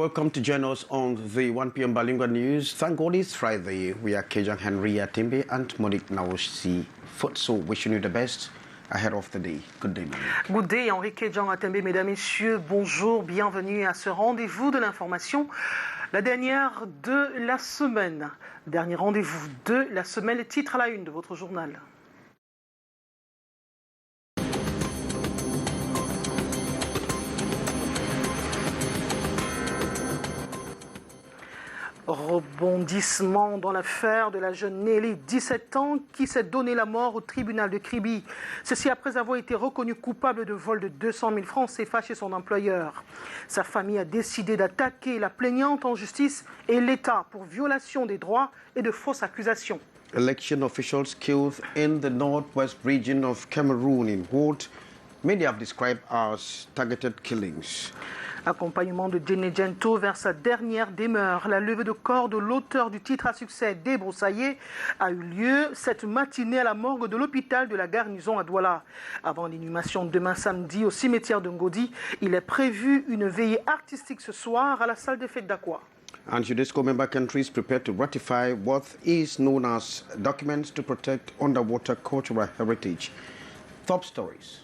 Welcome to join us on the 1 p.m. Bilingual News. Thank God it's Friday. We are Kejang Henry Timbe and Monique Naoshi Foot. So wishing you the best ahead of the day. Good day, Monique. Good day, Henri Kejang Timbe, mesdames, messieurs. Bonjour, bienvenue à ce rendez-vous de l'information. La dernière de la semaine. Dernier rendez-vous de la semaine. Les titres à la une de votre journal. Rebondissement dans l'affaire de la jeune Nelly, 17 ans, qui s'est donné la mort au tribunal de Kribi. Ceci après avoir été reconnu coupable de vol de 200 000 francs CFA chez son employeur. Sa famille a décidé d'attaquer la plaignante en justice et l'État pour violation des droits et de fausses accusations. Election officials killed in the northwest region of Cameroon in what many have described as targeted killings. Accompagnement de Jenny Gento vers sa dernière demeure. La levée de corps de l'auteur du titre à succès débroussaillé a eu lieu cette matinée à la morgue de l'hôpital de la garnison à Douala. Avant l'inhumation demain samedi au cimetière de Ngodi, il est prévu une veillée artistique ce soir à la salle des fêtes d'Aqua. And UNESCO member countries prepare to ratify what is known as documents to protect underwater cultural heritage. Top stories.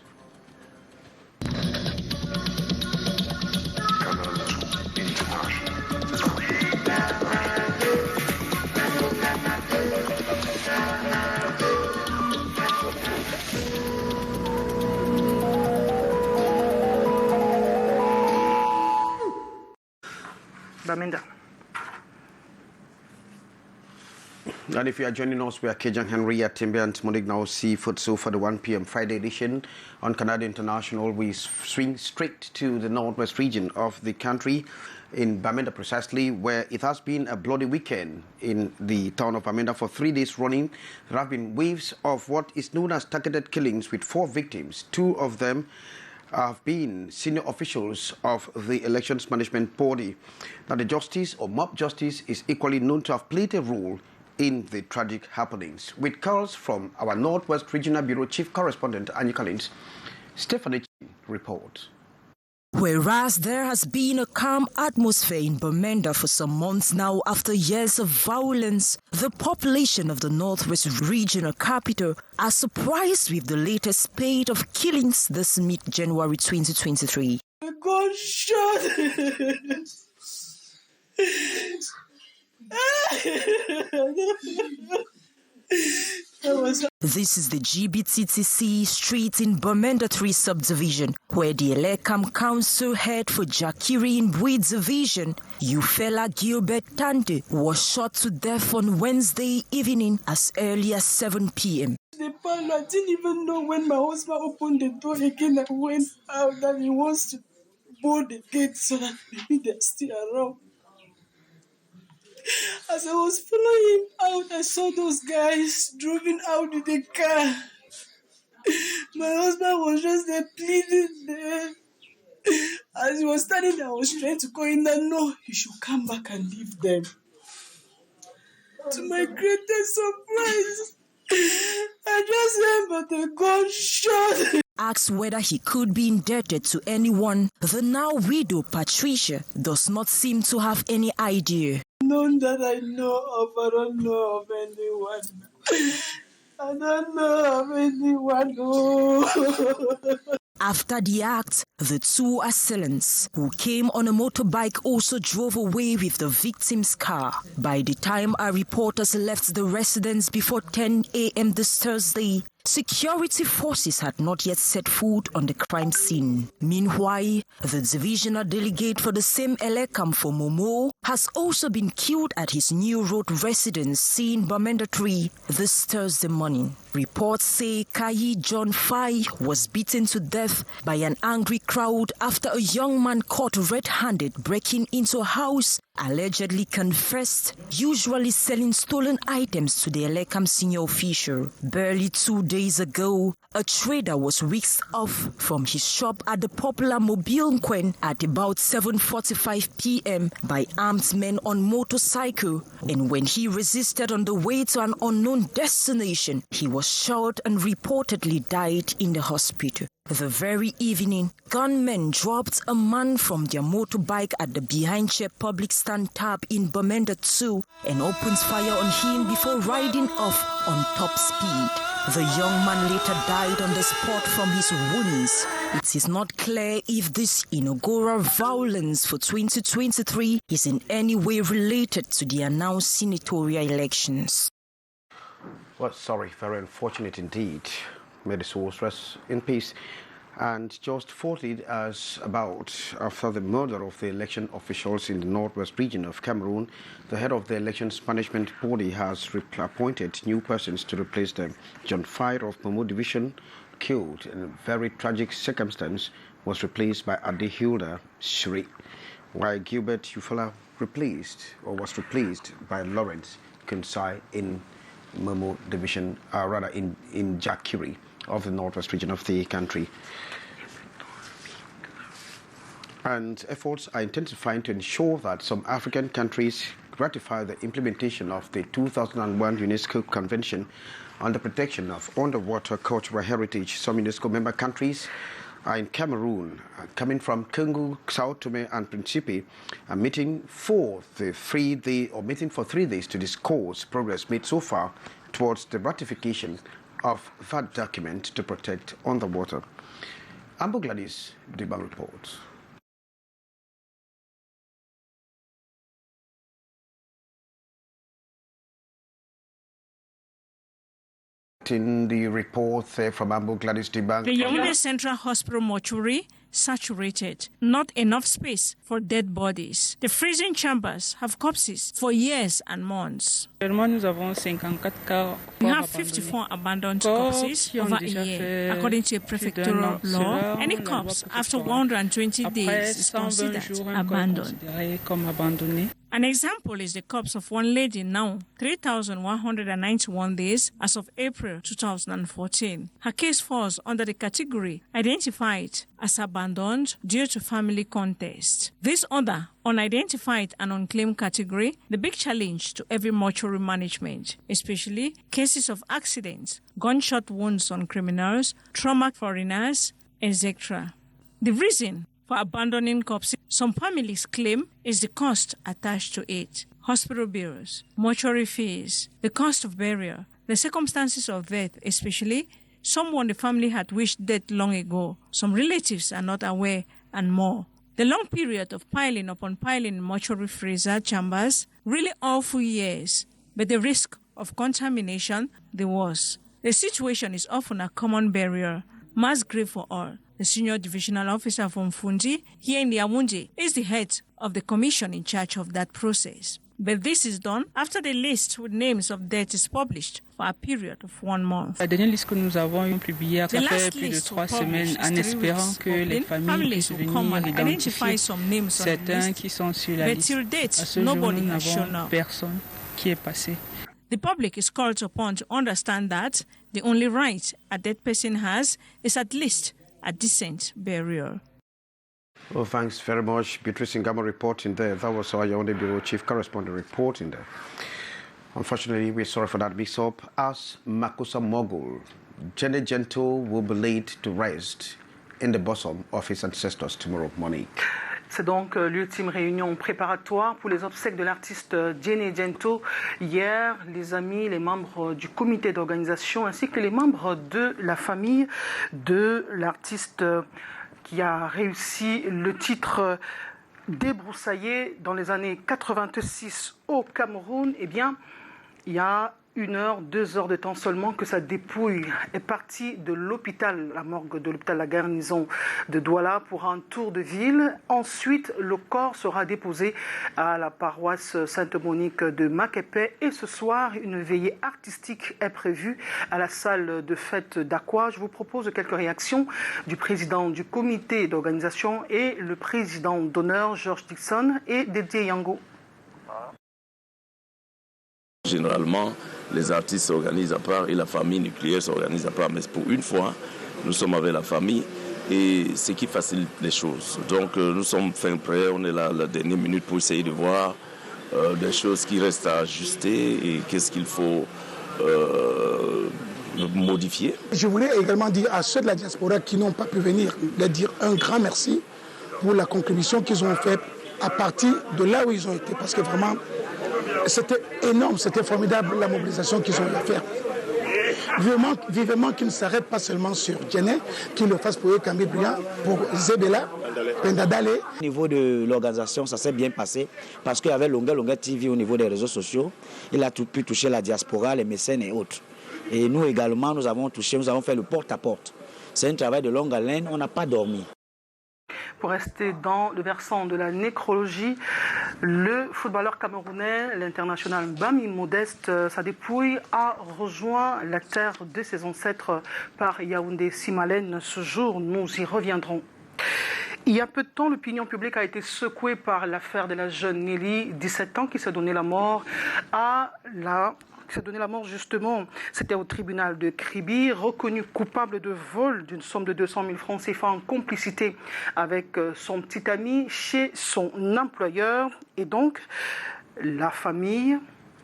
Bamenda. And if you are joining us, we are Kejang Henry Timbe and Monique Naoshi Foot. So for the 1 p.m. Friday edition on Canal International, we swing straight to the northwest region of the country, in Bamenda precisely, where it has been a bloody weekend in the town of Bamenda for 3 days running. There have been waves of what is known as targeted killings with 4 victims. 2 of them have been senior officials of the elections management body. Now, the justice or mob justice is equally known to have played a role in the tragic happenings. With calls from our Northwest Regional Bureau Chief Correspondent, Annie Collins, Stephanie reports. Whereas there has been a calm atmosphere in Bamenda for some months now after years of violence, the population of the Northwest Regional capital are surprised with the latest spate of killings this mid-January 2023. Gunshot! This is the GBTTC street in Bamenda 3 subdivision, where the Elekam Council head for Jakiri in Bui division, Ufela Gilbert Tande, was shot to death on Wednesday evening as early as 7 p.m. I didn't even know when my husband opened the door again. I went out that he wants to board the gate so that maybe they're still around. As I was following him out, I saw those guys driving out with the car. My husband was just there pleading there. As he was standing there, I was trying to call him that no, he should come back and leave them. To my greatest surprise, I just remember the gunshot. Asked whether he could be indebted to anyone, the now widow Patricia does not seem to have any idea. None that I know of. I don't know of anyone. I don't know of anyone. No. After the act, the 2 assailants who came on a motorbike also drove away with the victim's car. By the time our reporters left the residence before 10 a.m. this Thursday, security forces had not yet set foot on the crime scene. Meanwhile, the divisional delegate for the same Elekam for Momo has also been killed at his New Road residence in Bamenda 3 this Thursday morning. Reports say Kayi John Fai was beaten to death by an angry crowd after a young man caught red-handed breaking into a house, allegedly confessed, usually selling stolen items to the Elekam senior official. Barely 2 days ago, a trader was whisked off from his shop at the popular Mobile Nkwen at about 7:45 p.m. by armed men on motorcycle, and when he resisted on the way to an unknown destination, he was was shot and reportedly died in the hospital. The very evening, gunmen dropped a man from their motorbike at the Behindshire public stand tab in Bamenda 2 and opened fire on him before riding off on top speed. The young man later died on the spot from his wounds. It is not clear if this inaugural violence for 2023 is in any way related to the announced senatorial elections. Well, sorry, very unfortunate indeed. May the soul rest in peace. And just 40 hours after the murder of the election officials in the northwest region of Cameroon, the head of the elections management body has appointed new persons to replace them. John Fire of Momo Division, killed in a very tragic circumstance, was replaced by Adehilda Shri, while Gilbert Ufala was replaced by Lawrence Kunsai in Momo Division, in Jakiri of the northwest region of the country. And efforts are intensifying to ensure that some African countries ratify the implementation of the 2001 UNESCO Convention on the Protection of Underwater Cultural Heritage. Some UNESCO member countries are in Cameroon, coming from Congo, Sao Tome and Principe, are meeting for 3 days to discuss progress made so far towards the ratification of that document to protect underwater. Amber Gladys Dibang reports. In the report from Amber Gladys Dibang. The Yaoundé Central Hospital mortuary saturated, not enough space for dead bodies. The freezing chambers have corpses for years and months. We have 54 abandoned corpses over a year. According to a prefectural law, any corpse after 120 days is considered abandoned. An example is the corpse of one lady now, 3,191 days as of April 2014. Her case falls under the category identified as abandoned due to family contest. This other, unidentified and unclaimed category, the big challenge to every mortuary management, especially cases of accidents, gunshot wounds on criminals, trauma foreigners, etc. The reason for abandoning corpses, some families claim, is the cost attached to it. Hospital bills, mortuary fees, the cost of burial, the circumstances of death, especially someone the family had wished dead long ago, some relatives are not aware, and more. The long period of piling upon piling in mortuary freezer chambers, really awful years, but the risk of contamination, the worst. The situation is often a common barrier, mass grief for all. The senior divisional officer from Fundi, here in Yaoundé, is the head of the commission in charge of that process. But this is done after the list with names of death is published for a period of 1 month. La dernière liste que nous avons publiée a fait plus de 3 semaines en espérant que les familles puissent venir identifier certains qui sont sur la liste. À ce jour, nous n'avons personne qui est passé. The public is called upon to understand that the only right a dead person has is at least a decent burial. Well, thanks very much, Beatrice Ngama reporting there. That was our Yaoundé Bureau Chief Correspondent reporting there. Unfortunately, we're sorry for that mix-up. As Makusa Mogul, Jenny Gentle will be laid to rest in the bosom of his ancestors tomorrow morning. C'est donc l'ultime réunion préparatoire pour les obsèques de l'artiste Jenny Gento. Hier, les amis, les membres du comité d'organisation ainsi que les membres de la famille de l'artiste qui a réussi le titre débroussaillé dans les années 86 au Cameroun, eh bien, il y a 1 heure, 2 heures de temps seulement que sa dépouille est partie de l'hôpital, la morgue de l'hôpital La Garnison de Douala pour un tour de ville. Ensuite, le corps sera déposé à la paroisse Sainte-Monique de Maképé et ce soir, une veillée artistique est prévue à la salle de fête d'Aqua. Je vous propose quelques réactions du président du comité d'organisation et le président d'honneur, Georges Dixon, et Dédié Yango. Généralement, les artistes s'organisent à part et la famille nucléaire s'organise à part. Mais pour une fois, nous sommes avec la famille et ce qui facilite les choses. Donc nous sommes fin prêts, on est là la dernière minute pour essayer de voir des choses qui restent à ajuster et qu'est-ce qu'il faut modifier. Je voulais également dire à ceux de la diaspora qui n'ont pas pu venir, de dire un grand merci pour la contribution qu'ils ont faite à partir de là où ils ont été. Parce que vraiment, c'était énorme, c'était formidable la mobilisation qu'ils ont eu à faire. Vivement qu'ils ne s'arrêtent pas seulement sur Djené, qu'ils le fassent pour Kambébria, pour Zébela, Pendadale. Au niveau de l'organisation, ça s'est bien passé parce qu'avec Longa TV au niveau des réseaux sociaux, il a pu toucher la diaspora, les mécènes et autres. Et nous également, nous avons fait le porte-à-porte. C'est un travail de longue haleine, on n'a pas dormi. Pour rester dans le versant de la nécrologie, le footballeur camerounais, l'international Bami Modeste, sa dépouille a rejoint la terre de ses ancêtres par Yaoundé Simalène. Ce jour, nous y reviendrons. Il y a peu de temps, l'opinion publique a été secouée par l'affaire de la jeune Nelly, 17 ans, qui s'est donné la mort justement, c'était au tribunal de Kribi, reconnu coupable de vol d'une somme de 200 000 francs CFA en complicité avec son petit ami chez son employeur. Et donc, la famille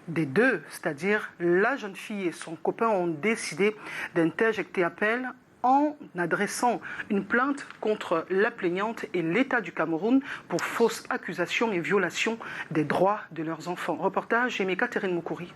des deux, c'est-à-dire la jeune fille et son copain, ont décidé d'interjecter appel en adressant une plainte contre la plaignante et l'État du Cameroun pour fausses accusations et violations des droits de leurs enfants. Reportage Aimé Catherine Moukouri.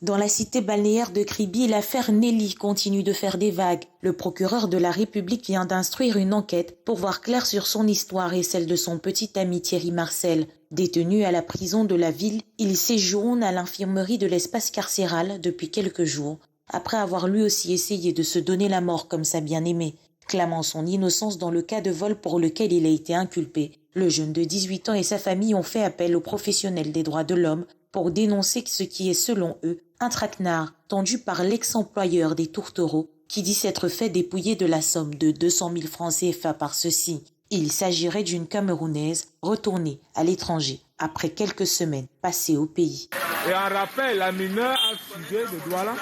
Dans la cité balnéaire de Kribi, l'affaire Nelly continue de faire des vagues. Le procureur de la République vient d'instruire une enquête pour voir clair sur son histoire et celle de son petit ami Thierry Marcel. Détenu à la prison de la ville, il séjourne à l'infirmerie de l'espace carcéral depuis quelques jours, après avoir lui aussi essayé de se donner la mort comme sa bien-aimée. Clamant son innocence dans le cas de vol pour lequel il a été inculpé, le jeune de 18 ans et sa famille ont fait appel aux professionnels des droits de l'homme pour dénoncer ce qui est, selon eux, un traquenard tendu par l'ex-employeur des tourtereaux qui dit s'être fait dépouiller de la somme de 200 000 francs CFA par ceux-ci. Il s'agirait d'une Camerounaise retournée à l'étranger après quelques semaines passées au pays. Et en rappel, la mineure a fugé de Douala.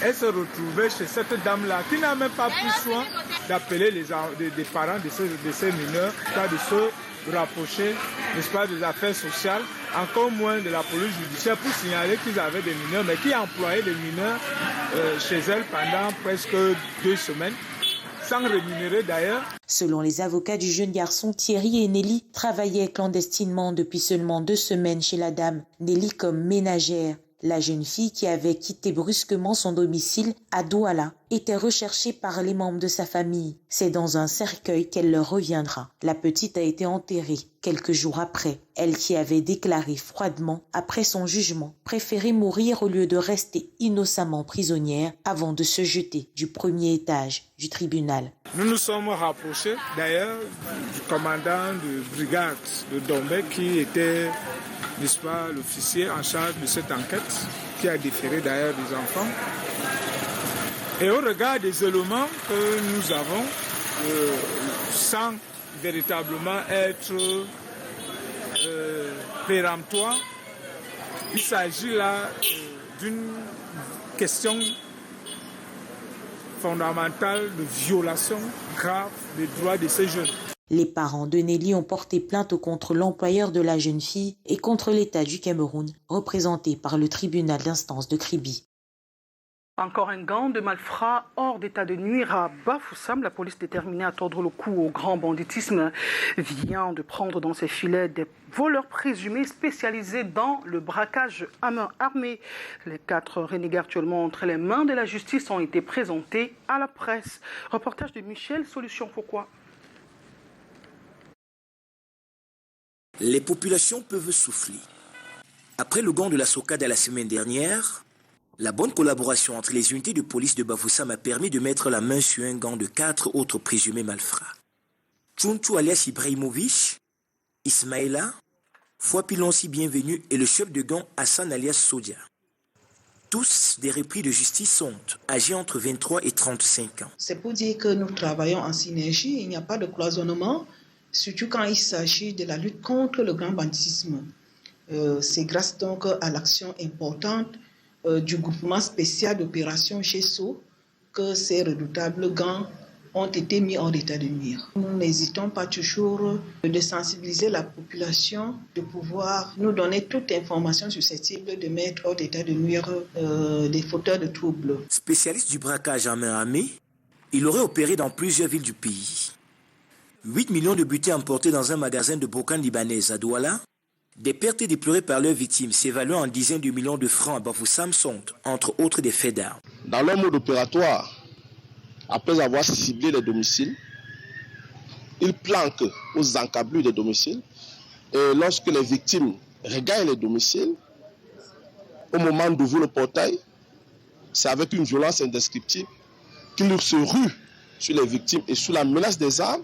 Elle se retrouvait chez cette dame-là qui n'a même pas pris soin d'appeler des parents de ces mineurs, pas de se rapprocher, n'est-ce pas, des affaires sociales, encore moins de la police judiciaire pour signaler qu'ils avaient des mineurs, mais qui employaient des mineurs chez elle pendant presque 2 semaines, sans rémunérer d'ailleurs. Selon les avocats du jeune garçon, Thierry et Nelly travaillaient clandestinement depuis seulement 2 semaines chez la dame, Nelly comme ménagère. La jeune fille qui avait quitté brusquement son domicile à Douala était recherchée par les membres de sa famille. C'est dans un cercueil qu'elle leur reviendra. La petite a été enterrée quelques jours après. Elle qui avait déclaré froidement, après son jugement, préférer mourir au lieu de rester innocemment prisonnière avant de se jeter du premier étage du tribunal. Nous nous sommes rapprochés d'ailleurs du commandant de brigade de Dombé qui était, n'est-ce pas, l'officier en charge de cette enquête, qui a déféré d'ailleurs des enfants. Et au regard des éléments que nous avons, sans véritablement être péremptoire, il s'agit là d'une question fondamentale de violation grave des droits de ces jeunes. Les parents de Nelly ont porté plainte contre l'employeur de la jeune fille et contre l'État du Cameroun, représenté par le tribunal d'instance de Kribi. Encore un gang de malfrats hors d'état de nuire à Bafoussam. La police déterminée à tordre le cou au grand banditisme vient de prendre dans ses filets des voleurs présumés spécialisés dans le braquage à main armée. Les 4 renégats actuellement entre les mains de la justice ont été présentés à la presse. Reportage de Michel, Solution Pourquoi ? Les populations peuvent souffler. Après le gang de la Socade la semaine dernière, la bonne collaboration entre les unités de police de Bafoussam a permis de mettre la main sur un gang de 4 autres présumés malfrats. Tchounchou alias Ibrahimovic, Ismaïla, Fouapilonsi Bienvenu et le chef de gang Hassan alias Sodia. Tous des repris de justice sont âgés entre 23 et 35 ans. C'est pour dire que nous travaillons en synergie, il n'y a pas de cloisonnement, surtout quand il s'agit de la lutte contre le grand banditisme. C'est grâce donc à l'action importante du groupement spécial d'opération GESO que ces redoutables gangs ont été mis hors d'état de nuire. Nous n'hésitons pas toujours de sensibiliser la population, de pouvoir nous donner toute information susceptible de mettre hors d'état de nuire des fauteurs de troubles. Spécialiste du braquage en main armée, il aurait opéré dans plusieurs villes du pays. 8 millions de butées emportées dans un magasin de brocante libanaise à Douala. Des pertes déplorées par leurs victimes s'évaluant en dizaines de millions de francs à Bafoussam sont, entre autres, des faits d'armes. Dans leur mode opératoire, après avoir ciblé les domiciles, ils planquent aux encablures des domiciles. Et lorsque les victimes regagnent les domiciles, au moment d'ouvrir le portail, c'est avec une violence indescriptible qu'ils se ruent sur les victimes et sous la menace des armes,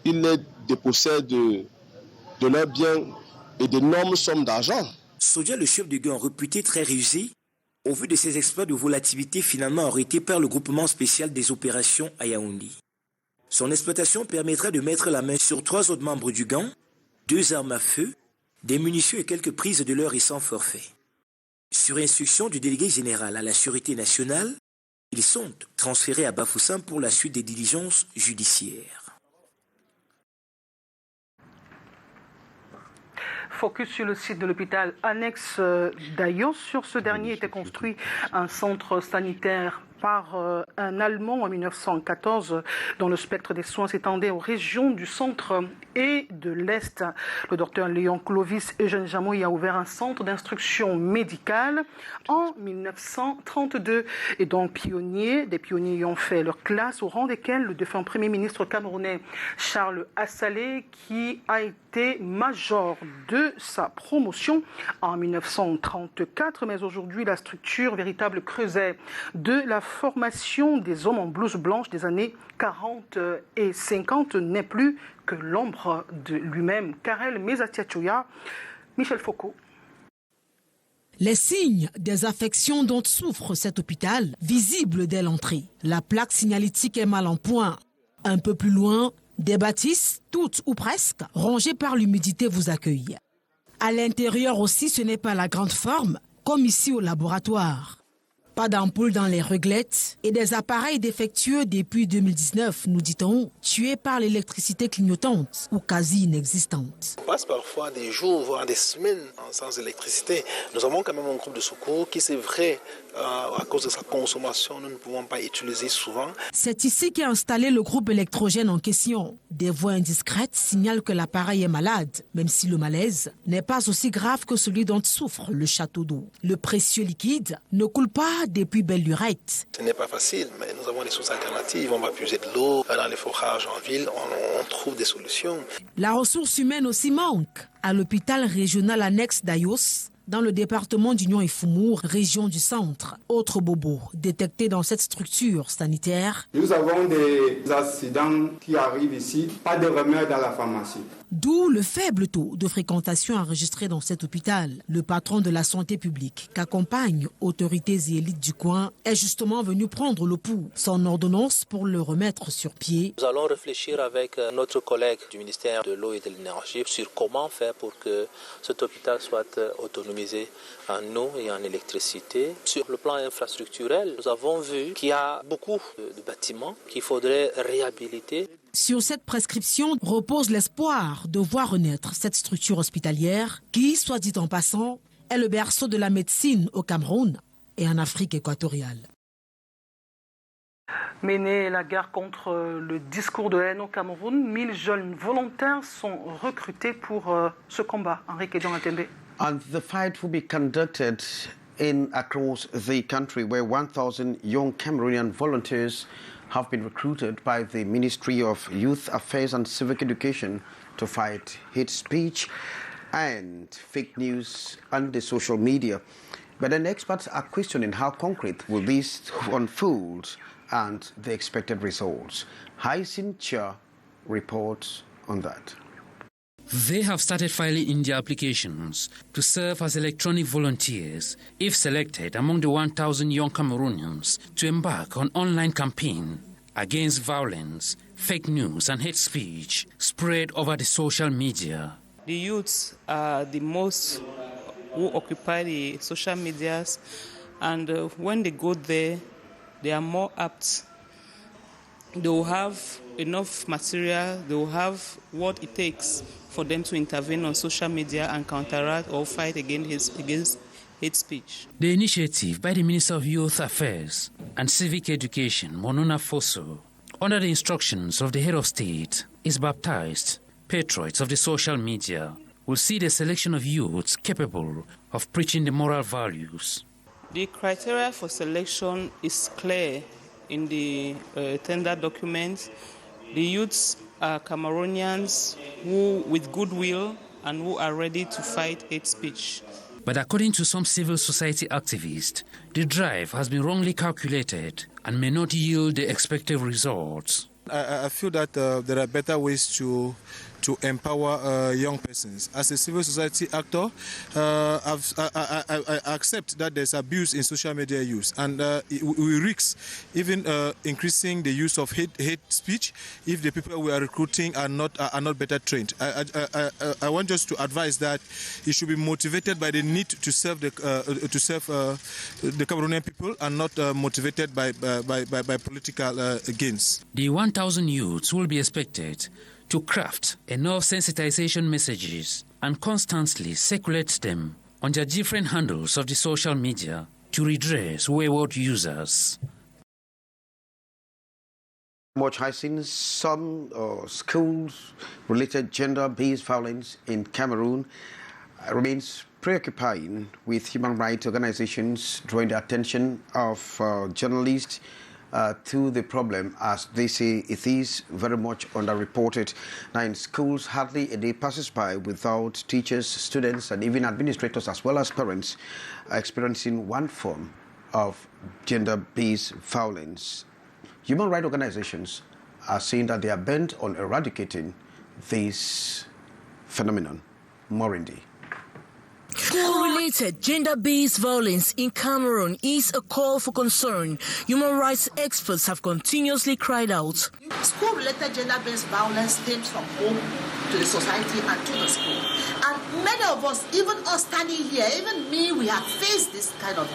ils les dépossèdent de leurs biens et d'énormes sommes d'argent. Sodia, le chef de gang réputé très rusé, au vu de ses exploits de volatilité finalement arrêté par le groupement spécial des opérations à Yaoundé. Son exploitation permettra de mettre la main sur 3 autres membres du gang, 2 armes à feu, des munitions et quelques prises de leur récent forfait. Sur instruction du délégué général à la Sûreté nationale, ils sont transférés à Bafoussam pour la suite des diligences judiciaires. Focus sur le site de l'hôpital annexe d'Ayos. Sur ce dernier était construit un centre sanitaire par un Allemand en 1914, dont le spectre des soins s'étendait aux régions du centre et de l'Est. Le docteur Léon Clovis Eugène Jamouy a ouvert un centre d'instruction médicale en 1932 et dont des pionniers y ont fait leur classe, au rang desquels le défunt Premier ministre camerounais Charles Assalé, qui a été major de sa promotion en 1934, mais aujourd'hui la structure véritable creuset de la formation des hommes en blouse blanche des années 40 et 50 n'est plus que l'ombre de lui-même. Karel Mesatiachoya, Michel Foucault. Les signes des affections dont souffre cet hôpital, visibles dès l'entrée. La plaque signalétique est mal en point. Un peu plus loin, des bâtisses, toutes ou presque, rongées par l'humidité vous accueillent. À l'intérieur aussi, ce n'est pas la grande forme, comme ici au laboratoire. Pas d'ampoule dans les réglettes et des appareils défectueux depuis 2019, nous dit-on, tués par l'électricité clignotante ou quasi inexistante. On passe parfois des jours, voire des semaines sans électricité. Nous avons quand même un groupe de secours qui, c'est vrai, à cause de sa consommation, nous ne pouvons pas utiliser souvent. C'est ici qu'est installé le groupe électrogène en question. Des voix indiscrètes signalent que l'appareil est malade, même si le malaise n'est pas aussi grave que celui dont souffre le château d'eau. Le précieux liquide ne coule pas depuis belle lurette. Ce n'est pas facile, mais nous avons des sources alternatives. On va puiser de l'eau dans les forages en ville, on trouve des solutions. La ressource humaine aussi manque. À l'hôpital régional annexe d'Ayos, dans le département d'Union et Foumour, région du centre. Autre bobo détecté dans cette structure sanitaire. Nous avons des accidents qui arrivent ici, pas de remède à la pharmacie. D'où le faible taux de fréquentation enregistré dans cet hôpital. Le patron de la santé publique, qu'accompagnent autorités et élites du coin, est justement venu prendre le pouls, son ordonnance pour le remettre sur pied. Nous allons réfléchir avec notre collègue du ministère de l'eau et de l'énergie sur comment faire pour que cet hôpital soit autonomisé en eau et en électricité. Sur le plan infrastructurel, nous avons vu qu'il y a beaucoup de bâtiments qu'il faudrait réhabiliter. Sur cette prescription repose l'espoir de voir renaître cette structure hospitalière qui, soit dit en passant, est le berceau de la médecine au Cameroun et en Afrique équatoriale. Mener la guerre contre le discours de haine au Cameroun, 1000 jeunes volontaires sont recrutés pour ce combat. Henri Kedjon-Atembe. And the fight will be conducted across the country where 1,000 young Cameroonian volunteers have been recruited by the Ministry of Youth Affairs and Civic Education to fight hate speech and fake news on the social media. But then experts are questioning how concrete will this unfold and the expected results. Hyacinth Chia reports on that. They have started filing in their applications to serve as electronic volunteers, if selected among the 1,000 young Cameroonians, to embark on online campaign against violence, fake news and hate speech spread over the social media. The youths are the most who occupy the social medias, and when they go there, they are more apt they will have enough material, they will have what it takes for them to intervene on social media and counteract or fight against hate speech. The initiative by the Minister of Youth Affairs and Civic Education, Monona Fosso, under the instructions of the head of state, is baptized Patriots of the Social Media, will see the selection of youths capable of preaching the moral values. The criteria for selection is clear in the tender document. The youths are Cameroonians who, with goodwill and who are ready to fight hate speech. But according to some civil society activists, the drive has been wrongly calculated and may not yield the expected results. I feel that there are better ways to empower young persons. As a civil society actor, I accept that there's abuse in social media use, and we risk even increasing the use of hate speech if the people we are recruiting are not better trained. I want just to advise that it should be motivated by the need to serve the Cameroonian people and not motivated by political gains. The 1,000 youths will be expected to craft enough sensitization messages and constantly circulate them on their different handles of the social media to redress wayward users. Much has seen some schools-related gender-based violence in Cameroon remains preoccupying, with human rights organizations drawing the attention of journalists to the problem, as they say it is very much underreported. Now, in schools, hardly a day passes by without teachers, students, and even administrators, as well as parents, experiencing one form of gender-based violence. Human rights organizations are saying that they are bent on eradicating this phenomenon. Morindi. School-related gender-based violence in Cameroon is a call for concern. Human rights experts have continuously cried out. School-related gender-based violence stems from home to the society and to the school. And many of us, even us standing here, even me, we have faced this kind of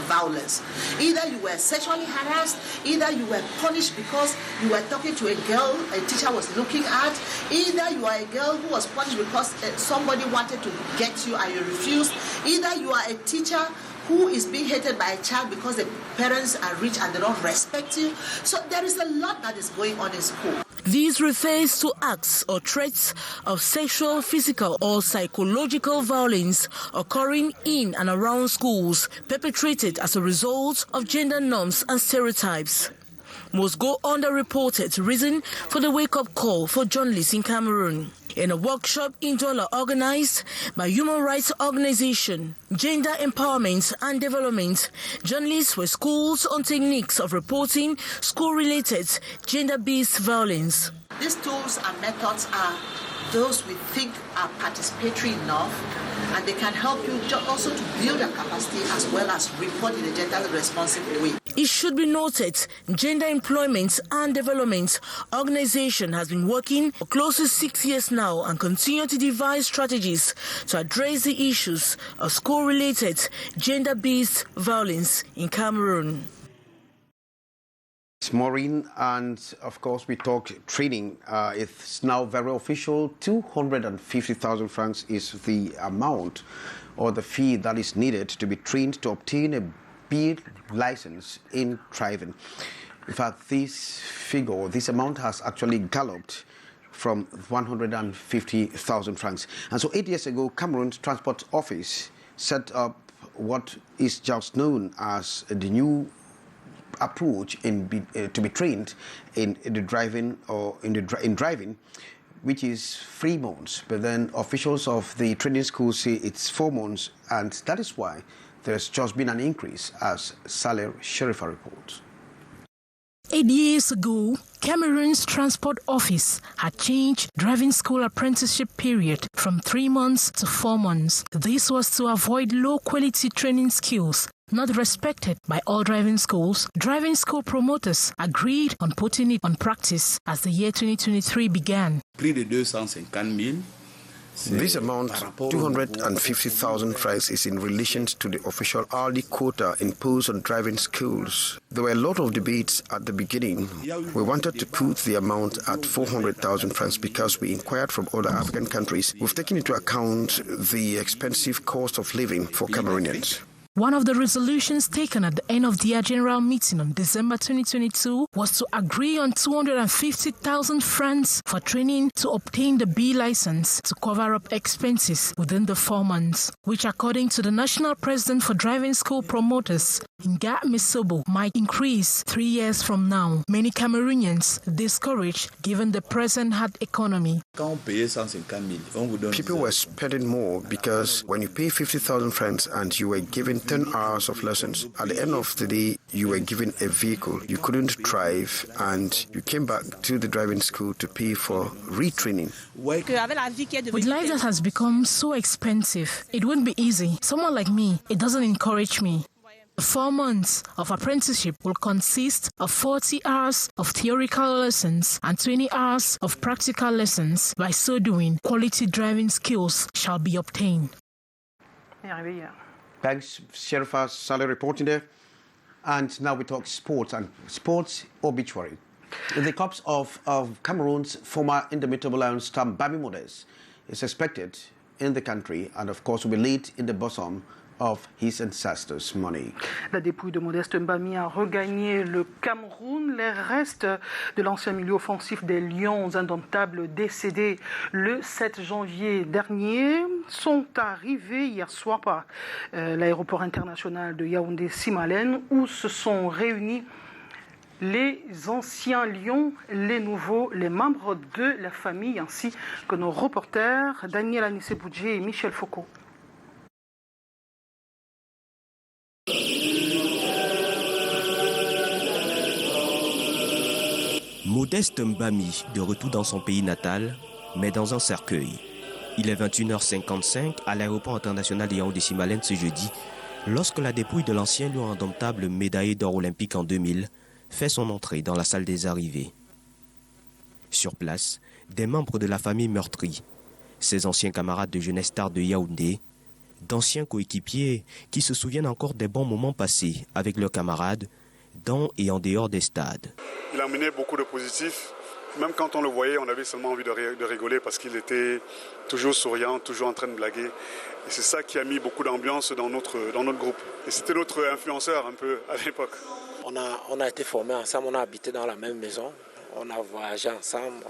violence. Either you were sexually harassed, either you were punished because you were talking to a girl a teacher was looking at, either you are a girl who was punished because somebody wanted to get you and you refused, either you are a teacher who is being hated by a child because the parents are rich and they don't respect you. So there is a lot that is going on in school. These refers to acts or threats of sexual, physical, or psychological violence occurring in and around schools, perpetrated as a result of gender norms and stereotypes. Most go underreported reason for the wake-up call for journalists in Cameroon. In a workshop in Douala organized by human rights organization, Gender Empowerment and Development, journalists were schooled on techniques of reporting school-related gender-based violence. These tools and methods are those we think are participatory enough, and they can help you also to build a capacity as well as report in a gender-responsive way. It should be noted, Gender Employment and Development Organization has been working for close to 6 years now and continue to devise strategies to address the issues of school-related gender-based violence in Cameroon. Maureen, and of course we talk training. It's now very official. 250,000 francs is the amount or the fee that is needed to be trained to obtain a B license in driving. In fact, this figure, this amount has actually galloped from 150,000 francs. And so 8 years ago, Cameroon's Transport Office set up what is just known as the new approach to be trained in the driving or in driving, which is 3 months. But then officials of the training school say it's 4 months, and that is why there's just been an increase, as Saleh Sherifa reports. 8 years ago, Cameroon's Transport Office had changed driving school apprenticeship period from 3 months to 4 months. This was to avoid low-quality training skills not respected by all driving schools. Driving school promoters agreed on putting it on practice as the year 2023 began. Plus de 250 000 This amount, 250,000 francs, is in relation to the official hourly quota imposed on driving schools. There were a lot of debates at the beginning. We wanted to put the amount at 400,000 francs because we inquired from other African countries. We've taken into account the expensive cost of living for Cameroonians. One of the resolutions taken at the end of their general meeting on December 2022 was to agree on 250,000 francs for training to obtain the B license to cover up expenses within the 4 months, which according to the National President for Driving School Promoters, Nga Misobo, might increase 3 years from now. Many Cameroonians discouraged given the present hard economy. People were spending more because when you pay 50,000 francs and you were given 10 hours of lessons, at the end of the day, you were given a vehicle. You couldn't drive and you came back to the driving school to pay for retraining. With life that has become so expensive, it wouldn't be easy. Someone like me, it doesn't encourage me. 4 months of apprenticeship will consist of 40 hours of theoretical lessons and 20 hours of practical lessons. By so doing, quality driving skills shall be obtained. Thanks, Sherifa Saleh reporting there. And now we talk sports and sports obituary. The corpse of Cameroon's former Indomitable Lion star Mbami Modeste is expected in the country and of course will be laid in the bosom of his ancestors' money. La dépouille de Modeste Mbami a regagné le Cameroun. Les restes de l'ancien milieu offensif des Lions indomptables décédé le 7 janvier dernier sont arrivés hier soir par l'aéroport international de Yaoundé-Simalène où se sont réunis les anciens lions, les nouveaux, les membres de la famille ainsi que nos reporters Daniel Anissé-Boudjé et Michel Foucault. Modeste Mbami, de retour dans son pays natal, mais dans un cercueil. Il est 21h55 à l'aéroport international de Yaoundé-Simalène ce jeudi, lorsque la dépouille de l'ancien lion indomptable médaillé d'or olympique en 2000 fait son entrée dans la salle des arrivées. Sur place, des membres de la famille meurtrie, ses anciens camarades de jeunesse stars de Yaoundé, d'anciens coéquipiers qui se souviennent encore des bons moments passés avec leurs camarades dans et en dehors des stades. Il a amené beaucoup de positifs. Même quand on le voyait, on avait seulement envie de rigoler parce qu'il était toujours souriant, toujours en train de blaguer. Et c'est ça qui a mis beaucoup d'ambiance dans notre groupe. Et c'était notre influenceur un peu à l'époque. On a été formés ensemble, on a habité dans la même maison, on a voyagé ensemble,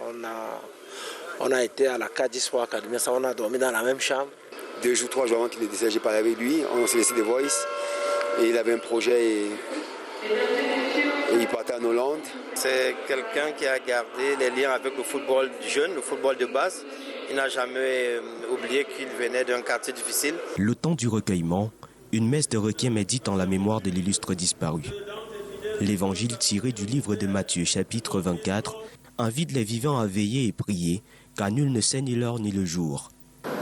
on a été à la K10 Academy, on a dormi dans la même chambre. 2 jours, 3 jours avant qu'il ait décédé, j'ai parlé avec lui, on s'est laissé des voices et il avait un projet et il partait en Hollande. C'est quelqu'un qui a gardé les liens avec le football jeune, le football de base. Il n'a jamais oublié qu'il venait d'un quartier difficile. Le temps du recueillement, une messe de requiem est dite en la mémoire de l'illustre disparu. L'évangile tiré du livre de Matthieu, chapitre 24, invite les vivants à veiller et prier, car nul ne sait ni l'heure ni le jour.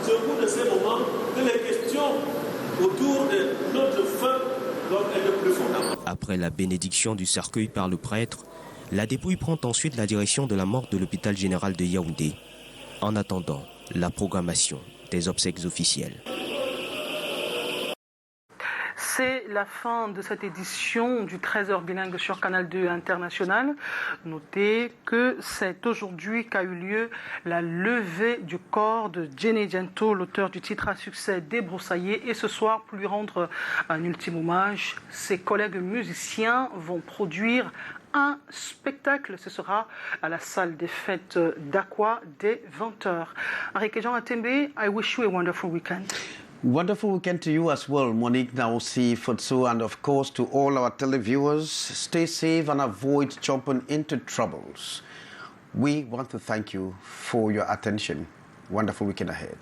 C'est au cours de ces moments que les questions autour de notre fin doivent être plus fondamentales. Après la bénédiction du cercueil par le prêtre, la dépouille prend ensuite la direction de la morgue de l'hôpital général de Yaoundé, en attendant la programmation des obsèques officielles. C'est la fin de cette édition du 13h bilingue sur Canal 2 International. Notez que c'est aujourd'hui qu'a eu lieu la levée du corps de Jenny Gento, l'auteur du titre à succès Débroussaillé. Et ce soir, pour lui rendre un ultime hommage, ses collègues musiciens vont produire un spectacle. Ce sera à la salle des fêtes d'Aqua dès 20h. Enrique Jean Atembe, I wish you a wonderful weekend. Wonderful weekend to you as well, Monique Naosi Futsu, and of course to all our televiewers. Stay safe and avoid jumping into troubles. We want to thank you for your attention. Wonderful weekend ahead.